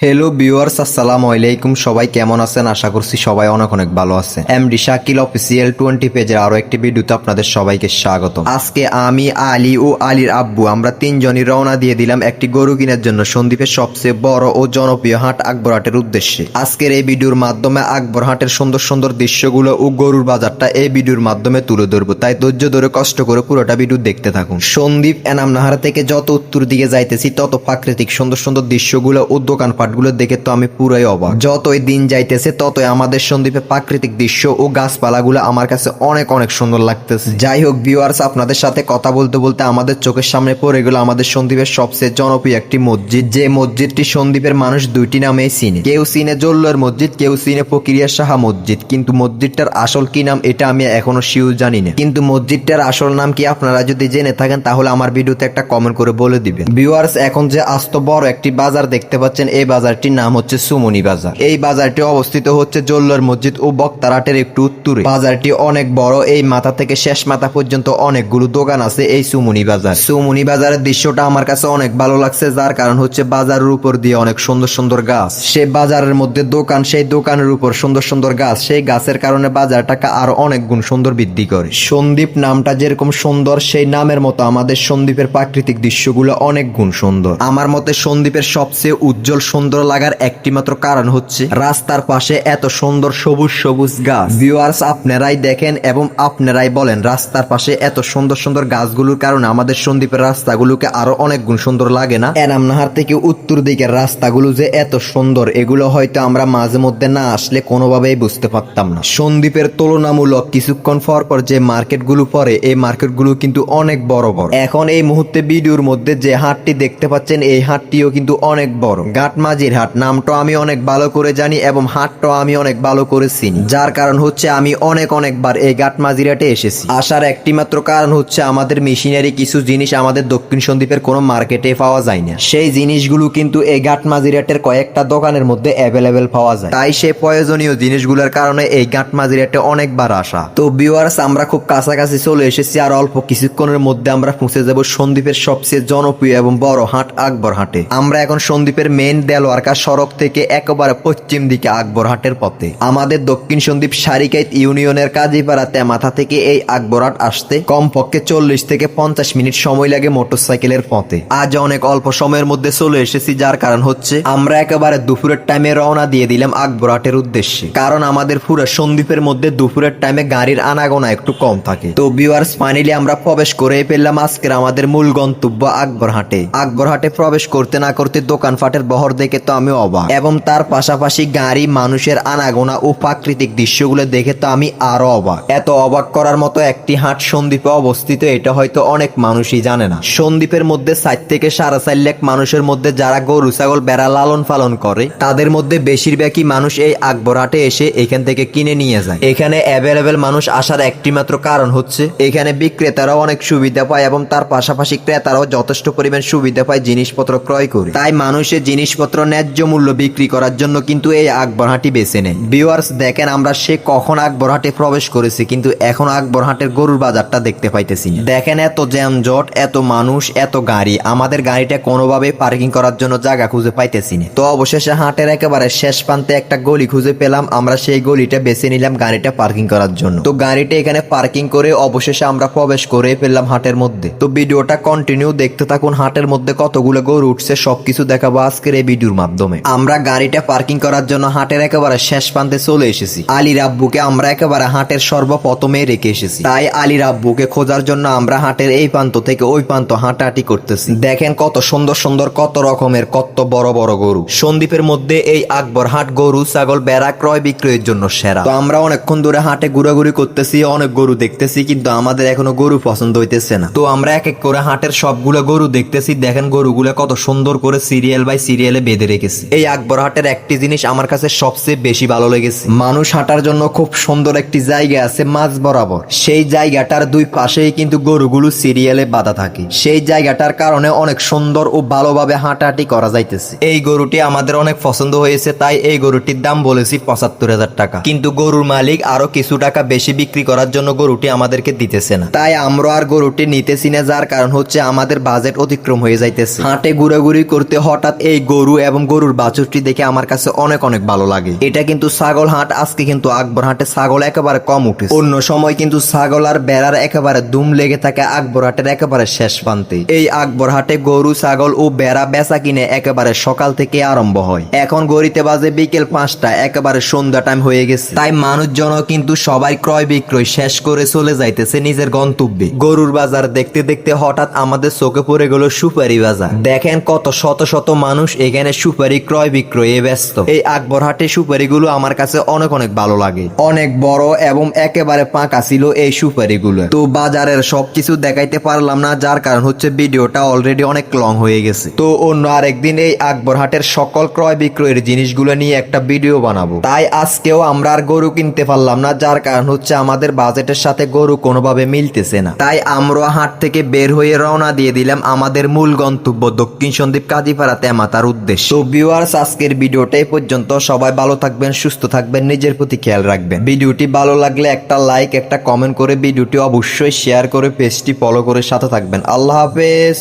Hello viewers, আসসালামু আলাইকুম। সবাই কেমন আছেন? আশা করছি সবাই অনেক অনেক ভালো আছেন। এমডি শাকিল অফিসিয়াল 20 পেজের আরো একটি ভিডিওতে আপনাদের সবাইকে স্বাগত। আজকে আমি, আলী ও আলীর আব্বু আমরা তিনজনই রওনা দিয়ে দিলাম একটি গরু কেনার জন্য সন্দ্বীপের সবচেয়ে বড় ও জনপ্রিয় হাট আকবরহাটের উদ্দেশ্যে। আজকের এই ভিডিওর মাধ্যমে আকবরহাটের সুন্দর সুন্দর দৃশ্যগুলো ও গরুর বাজারটা এই ভিডিওর মাধ্যমে তুলে ধরবো, তাই ধৈর্য ধরে কষ্ট করে পুরোটা ভিডিও দেখতে থাকুন। সন্দ্বীপ এনামনাহারা থেকে যত উত্তর দিকে যাইতেছি তত প্রাকৃতিক সুন্দর সুন্দর দৃশ্যগুলো ও দোকানপাট গুলো দেখে তো আমি পুরাই অবাক। যতই দিন যাইতেছে ততই আমাদের সন্দ্বীপে প্রাকৃতিক দৃশ্য ও গাছপালাগুলো আমার কাছে অনেক অনেক সুন্দর লাগতেছে। যাই হোক ভিউয়ার্স, আপনাদের সাথে কথা বলতে বলতে আমাদের চোখের সামনে পড়ে গেল আমাদের সন্দ্বীপের সবচেয়ে জনপ্রিয় একটি মসজিদ, যে মসজিদটি সন্দ্বীপের মানুষ দুইটি নামেই চিনে। কেউ চিনে জল্লোর মসজিদ, কেউ চিনে ফকিরিয়া সাহা মসজিদ, কিন্তু মসজিদটার আসল কি নাম এটা আমি এখনো শিওর জানি না। কিন্তু মসজিদটার আসল নাম কি আপনারা যদি জেনে থাকেন তাহলে আমার ভিডিওতে একটা কমেন্ট করে বলে দিবেন। ভিউয়ার্স, এখন যে আস্ত বড় একটি বাজার দেখতে পাচ্ছেন, এই বাজারটির নাম হচ্ছে সুমনি বাজার। এই বাজারটি অবস্থিত হচ্ছে জল্লোর মসজিদ ও বক্তারহাটের একটু উত্তরে। বাজারটি অনেক বড়, এই মাথা থেকে শেষ মাথা পর্যন্ত অনেকগুলো দোকান আছে এই সুমনি বাজার। সুমনি বাজারের দৃশ্যটা আমার কাছে অনেক ভালো লাগছে, যার কারণ হচ্ছে বাজারের উপর দিয়ে অনেক সুন্দর সুন্দর গাছ, সে বাজারের মধ্যে দোকান, সেই দোকানের উপর সুন্দর সুন্দর গাছ, সেই গাছের কারণে বাজারটাকে আরো অনেক গুণ সুন্দর বৃদ্ধি করে। সন্দ্বীপ নামটা যেরকম সুন্দর, সেই নামের মতো আমাদের সন্দ্বীপের প্রাকৃতিক দৃশ্যগুলো অনেক গুণ সুন্দর। আমার মতে সন্দ্বীপের সবচেয়ে উজ্জ্বল সুন্দর লাগার একটি মাত্র কারণ হচ্ছে রাস্তার পাশে এত সুন্দর সবুজ সবুজ গাছ। ভিউয়ার্স, আপনারাই দেখেন এবং আপনারাই বলেন, রাস্তার পাশে এত সুন্দর সুন্দর গাছগুলোর কারণে আমাদের সন্দ্বীপের রাস্তাগুলোকে আরো অনেক গুণ সুন্দর লাগে না? এনামনাহার থেকে উত্তর দিকের রাস্তাগুলো যে এত সুন্দর, এগুলো হয়তো আমরা মাঝে মধ্যে না আসলে কোনোভাবেই বুঝতে পারতাম না। সন্দ্বীপের তুলনামূলক কিছুক্ষণ পর পর যে মার্কেটগুলো পড়ে, এই মার্কেটগুলো কিন্তু অনেক বড় বড়। এখন এই মুহূর্তে ভিডিওর মধ্যে যে হাটটি দেখতে পাচ্ছেন, এই হাটটিও কিন্তু অনেক বড়। গাটমাজির হাট নামটা আমি অনেক ভালো করে জানি এবং হাটটাও আমি অনেক ভালো করে চিনি, যার কারণ হচ্ছে আমি অনেকবার এই গাটমাজির হাটে এসেছি। আসার একটি মাত্র কারণ হচ্ছে আমাদের মেশিনারি কিছু জিনিস আমাদের দক্ষিণ সন্দ্বীপের কোনো মার্কেটে পাওয়া যায় না। সেই জিনিসগুলো কিন্তু এই গাটমাজির হাটের কয়েকটা দোকানের মধ্যে অ্যাভেলেবেল পাওয়া যায়, তাই সেই প্রয়োজনীয় জিনিসগুলোর কারণে এই গাটমাজির হাটে অনেকবার আসা। তো ভিউয়ার্স, আমরা খুব কাছাকাছি চলে এসেছি, আর অল্প কিছুক্ষণের মধ্যে আমরা পৌঁছে যাব সন্দ্বীপের সবচেয়ে জনপ্রিয় এবং বড় হাট আকবরহাটে। আমরা এখন সন্দ্বীপের মেইন দেলোয়ারকা সড়ক থেকে একেবারে পশ্চিম দিকে আকবরহাটের পথে। আমাদের দক্ষিণ সন্দ্বীপ সারিকাইত ইউনিয়নের কাজীপাড়া তেমাথা থেকে এই আকবরহাট আসতে কমপক্ষে 40 থেকে 50 মিনিট সময় লাগে মোটরসাইকেলের পথে। আজ অনেক অল্প সময়ের মধ্যে চলে এসেছি, যার কারণ হচ্ছে আমরা একেবারে দুপুরের টাইমে রওনা দিয়ে দিলাম আকবরহাটের উদ্দেশ্যে, কারণ আমাদের পুরো সন্দ্বীপের মধ্যে দুপুরের টাইমে গাড়ির আনাগোনা একটু কম থাকে। তো ভিউয়ার্স, ফাইনালি আমরা প্রবেশ করে ফেললাম আজকের আমাদের মূল গন্তব্য আকবরহাটে। আকবরহাটে প্রবেশ করতে না করতে দোকানপাটের বহর দেখে তো আমি অবাক, এবং তার পাশাপাশি গাড়ি, মানুষের আনাগোনা ও প্রাকৃতিক দৃশ্যগুলো দেখে তো আমি আরো অবাক। এত অবাক করার মতো একটি হাট সন্দ্বীপে অবস্থিত, এটা হয়তো অনেক মানুষই জানে না। সন্দ্বীপের মধ্যে 4 থেকে 4.5 লাখ মানুষের মধ্যে যারা গরু ছাগল বেড়া লালন পালন করে, তাদের মধ্যে বেশিরভাগই মানুষ এই আকবরহাটে এসে এখান থেকে কিনে নিয়ে যায়। এখানে অ্যাভেলেবেল মানুষ আসার একটি মাত্র কারণ হচ্ছে এখানে বিক্রেতারাও অনেক সুবিধা পায় এবং তার পাশাপাশি ক্রেতারাও যথেষ্ট পরিমাণ সুবিধা পায় জিনিসপত্র ক্রয় করে। তাই মানুষের জিনিসপত্র ন্যায্য মূল্য বিক্রি করার জন্য কিন্তু এই আকবরহাটই বেছে নেয়। ভিউয়ার্স, দেখেন আমরা সে কখন আকবরহাটে প্রবেশ করেছি, কিন্তু এখন আকবরহাটের গরুর বাজারটা দেখতে পাইতেছি না। দেখেন এত জ্যামজট, এত মানুষ, এত গাড়ি, আমাদের গাড়িটা কোনোভাবে পার্কিং করার জন্য জায়গা খুঁজে পাইতেছি না। তো অবশেষে হাটের একেবারে শেষ প্রান্তে একটা গলি খুঁজে পেলাম, আমরা সেই গলিটা বেছে নিলাম গাড়িটা পার্কিং করার জন্য। তো গাড়িটা এখানে পার্কিং করে অবশেষে আমরা প্রবেশ করে ফেললাম হাটের মধ্যে। তো ভিডিওটা কন্টিনিউ দেখতে থাকুন, হাটের মধ্যে কতগুলো গরু উঠছে সবকিছু দেখাবো আজকের এই ভিডিওর মাধ্যমে। আমরা গাড়িটা পার্কিং করার জন্য হাটের একেবারে শেষ প্রান্তে চলে এসেছি। আলীর আব্বুকে আমরা একেবারে হাটের সর্বপ্রথমে রেখে এসেছি, তাই আলীর আব্বুকে খোঁজার জন্য আমরা হাটের এই প্রান্ত থেকে ওই প্রান্ত হাঁটাহাঁটি করতেছি। দেখেন কত সুন্দর সুন্দর, কত রকমের, কত বড় বড় গরু। সন্দ্বীপের মধ্যে এই আকবরহাট গরু ছাগল বেড়া ক্রয় বিক্রয়ের জন্য সেরা। তো আমরা অনেকক্ষণ ধরে হাটে ঘোরাঘুরি করতেছি, অনেক গরু দেখতেছি, কিন্তু আমাদের এখনো গরু পছন্দ হইতেছে না। তো আমরা এক এক করে হাটের সবগুলো গরু দেখতেছি। দেখেন গরুগুলো কত সুন্দর করে সিরিয়াল বাই সিরিয়ালে বেঁধে রেখেছে। এই আকবরহাটের একটি জিনিস আমার কাছে সবচেয়ে বেশি ভালো লেগেছে, মানুষ হাঁটার জন্য খুব সুন্দর একটি জায়গা আছে মাঝ বরাবর। সেই জায়গাটার দুই পাশেই কিন্তু গরুগুলো সিরিয়ালে বাঁধা থাকে। সেই জায়গাটার কারণে অনেক সুন্দর ও ভালোভাবে হাঁটাহাঁটি করা যাইতেছে। এই গরুটি আমাদের অনেক পছন্দ হয়েছে, তাই এই গরুটির দাম বলেছি 75,000 টাকা, কিন্তু গরুর মালিক আরো কিছু টাকা বেশি বিক্রি করার জন্য গরুটি আমাদেরকে দিতেছে না, তাই আমরা আর গরুটি নিতেছি না। যার কারণ হচ্ছে আমাদের বাজেট অতিক্রম হয়ে যাইতেছে। হাটে ঘুরাঘুরি করতে হঠাৎ এই গরু এবং গরুর বাছুরটি দেখে আমার কাছে অনেক অনেক ভালো লাগে। এটা কিন্তু ছাগল হাট, আজকে কিন্তু আকবর হাটে ছাগল একেবারে কম উঠেছে। অন্য সময় কিন্তু ছাগল আর বেড়ার একেবারে দুম লেগে থাকে আকবর হাটের একেবারে শেষ প্রান্তে। এই আকবর হাটে গরু, ছাগল ও বেড়া বেচা কিনে একেবারে সকাল থেকে আরম্ভ হয়। এখন গড়িতে বাজে বিকেল 5টা, একেবারে সন্ধ্যা টাইম হয়ে গেছে। তাই মানুষজনও কিন্তু সবাই ক্রয় বিক্রয় শেষ করে চলে যাইতেছে নিজের গন্তব্যে। গরুর বাজার দেখতে দেখতে হঠাৎ আমাদের চোখে পড়ে গেল সুপারি বাজার। দেখেন কত শত শত মানুষ এখানে সুপারি ক্রয় বিক্রয়ে ব্যস্ত। এই আকবর হাটে সুপারিগুলো আমার কাছে অনেক অনেক ভালো লাগে। অনেক বড় এবং একেবারে পাকা ছিল এই সুপারিগুলো। তো বাজারের সবকিছু দেখাইতে পারলাম না, যার কারণ হচ্ছে ভিডিওটা অলরেডি অনেক লং হয়ে গেছে। তো অন্য আরেকদিন এই আকবর হাটের সকল ক্রয় বিক্রয়ের জিনিসগুলো নিয়ে একটা ভিডিও বানাবো। তাই আজকেও আমরা আর গরু কিনতে পারলাম না, যার কারণ হচ্ছে আমাদের বাজেটের সাথে গরু কোনোভাবে মিলতেছে না। তাই আমরা হাট থেকে বের হয়ে রওনা দিয়ে দিলাম আমাদের মূল গন্তব্য দক্ষিণ সন্দ্বীপ কাজীপাড়া তেমাতার উদ্দেশ্যে। তো ভিউয়ার্স, আজকের ভিডিওটা এই পর্যন্ত। সবাই ভালো থাকবেন, সুস্থ থাকবেন, নিজের প্রতি খেয়াল রাখবেন। ভিডিওটি ভালো লাগলে একটা লাইক, একটা কমেন্ট করে ভিডিওটি অবশ্যই শেয়ার করে পেজটি ফলো করে সাথে থাকবেন। আল্লাহ হাফেজ।